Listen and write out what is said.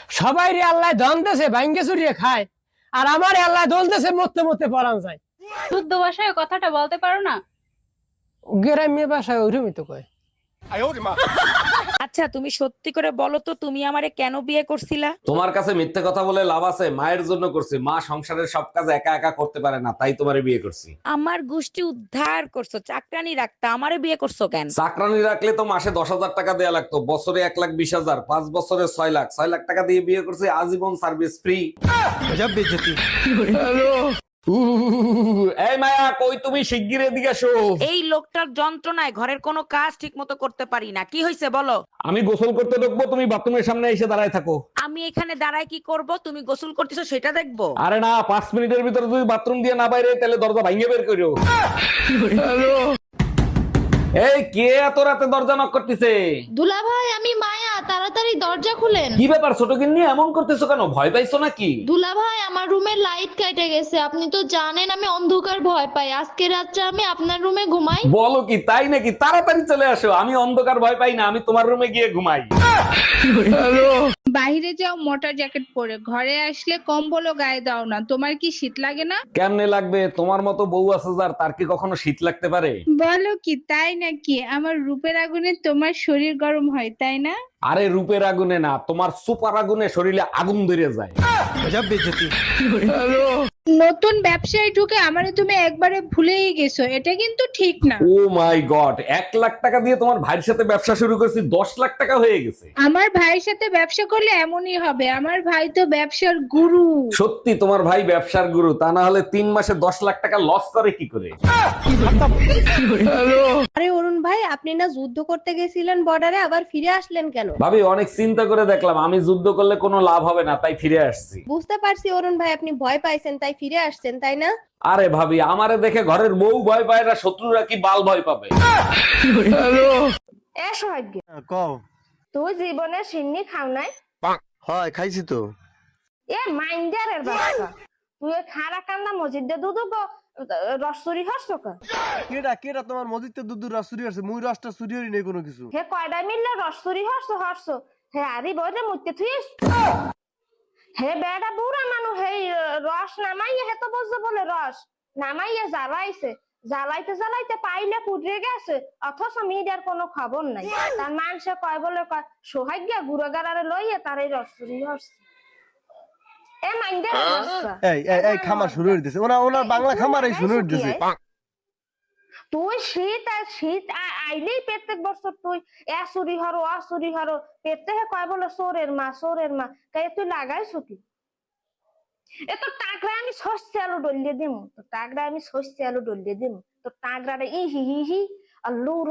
সবাই রে আল্লাহ ধন দেশে ভাঙ্গে চুরিয়ে খায়, আর আমার আল্লাহ দোল দেশে মরতে মরতে পরান যায়। শুদ্ধ ভাষায় কথাটা বলতে পারো না? গ্রাম্য ভাষায় ওরমই তো কয়। আচ্ছা তুমি সত্যি করে বলো তো, তুমি আমারে কেন বিয়ে করছিলা? তোমার কাছে মিথ্যে কথা বলে লাভ আছে? মায়ের জন্য করছি, মা সংসারের সব কাজ একা একা করতে পারে না, তাই তোমারে বিয়ে করছি। আমার গোষ্ঠী উদ্ধার করছো, চাকরানি রাখতা, আমারে বিয়ে করছো কেন? চাকরানি রাখলে তো মাসে 10,000 টাকা দেয়া লাগতো, বছরে 1,20,000, 5 বছরে 6 লাখ। 6 লাখ টাকা দিয়ে বিয়ে করছি, আজীবন সার্ভিস ফ্রি। এই মায়া, কই তুমি? শিগগির এদিকে এসো। এই লোকটার যন্ত্রণায় ঘরের কোনো কাজ ঠিক মতো করতে পারি না। কি হয়েছে বলো? আমি গোসল করতে ঢুকবো, তুমি বাথরুমের সামনে এসে দাঁড়ায় থাকো। আমি এখানে দাঁড়ায় কি করব? তুমি গোসল করতেছো সেটা দেখবো? আরে না, 5 মিনিটের ভিতরে যদি বাথরুম দিয়ে না বাইরে, তাহলে দরজা ভাঙিয়ে বের করো। এই কে এত রাতে দরজা নক করতেছে? দুলা ভাই, আমি মায়া, তাড়াতাড়ি দরজা খুলেন। কি ব্যাপার, ছোট গিন্নি এমন করতেছো কেন? ভয় পাইছো নাকি? দুলা ভাই, আমার রুমের লাইট কেটে গেছে। আপনি তো জানেন আমি অন্ধকার ভয় পাই। আজকে রাত্রে আমি আপনার রুমে ঘুমাই। বলো কি, তাই নাকি? তাড়াতাড়ি চলে আসো। আমি অন্ধকার ভয় পাই না, আমি তোমার রুমে গিয়ে ঘুমাই। বাইরে যাও মোটা জ্যাকেট পরে, ঘরে আসলে কম্বলও গায়ে দাও না। তোমার কি শীত লাগে না? কেমনে লাগবে? তোমার মতো বউ আছে যার, তার কি কখনো শীত লাগতে পারে? বলো কি, তাই নাকি? আমার রূপের আগুনে তোমার শরীর গরম হয়, তাই না? আরে রূপের আগুনে না, তোমার সুপার আগুনে শরীরে আগুন ধরে যায়। নতুন ব্যবসায় ঢুকে আমারে তুমি একবারে ভুলেই গেছো, এটা কিন্তু ঠিক না। ও মাই গড, 1 লাখ টাকা দিয়ে তোমার ভাইয়ের সাথে ব্যবসা শুরু করেছি, 10 লাখ টাকা হয়ে গেছে। আমার ভাইয়ের সাথে ব্যবসা করলে এমনই হবে। আমার ভাই তো ব্যবসার গুরু। সত্যি তোমার ভাই ব্যবসার গুরু, তা না হলে 3 মাসে 10 লাখ টাকা লস করে কি করে? আরে অরুণ ভাই, আপনি না যুদ্ধ করতে গেছিলেন বর্ডারে, আবার ফিরে আসলেন কেন? ভাবি, অনেক চিন্তা করে দেখলাম আমি যুদ্ধ করলে কোনো লাভ হবে না, তাই ফিরে আসছি। বুঝতে পারছি অরুণ ভাই, আপনি ভয় পাইছেন তাই ফিরে আসছেন, তাই না? আরে ভাবি, আমারে দেখে ঘরের বউ ভয় পায় না, শত্রুরা কি বাল ভয় পাবে? এ সহাজ্ঞ, কও। তুই জীবনে সিন্নি খাও নাই? হয় খাইছি তো। এ মাইন্ডারের বাচ্চা, তুই ওই খারা কান্না মসজিদে দুধ রসুরি হস কেডা কেডা তোমার মসজিদে দুধ রস চুরি আছে? মুই রসটা চুরি হই নাই কোনো কিছু। হে কয়ডা মিললে রসুরি হস হে আরি বইরে মুইতে থুইস হে বেড়া বুড়া মানু হে রস নামাইয়ে হে তো বুঝতে বলে রস নামাইয়ে জ্বালাইছে, জ্বালাইতে জ্বালাইতে পাইলে পুড়ে গেছে, অথচ মিডিয়ার কোনো খবর নাই। তার মানুষে কয় বলে কয় সৌভাগ্য গুড়াগাড়ারে লইয়ে তার এই রসুরি হস। এ মাইন্ডে এই এই এই খামার শুরু হয়ে দিতেছে, ওনার বাংলা খামারই শুরু হয়ে দিতেছে। তুই শীত আর শীত আইলেই প্রত্যেক বছর তুই চুরি হরো অচুরি হরো প্রত্যেকে কয় বলে চোরের মা তাই তুই লাগাইছো কি? এ তো টাকরা আমি শস্য আলু ডলিয়ে দিম, তো টাকরা আমি শস্য আলু ডলিয়ে দিম, তো টাকরা ই হি হি হি আর লুর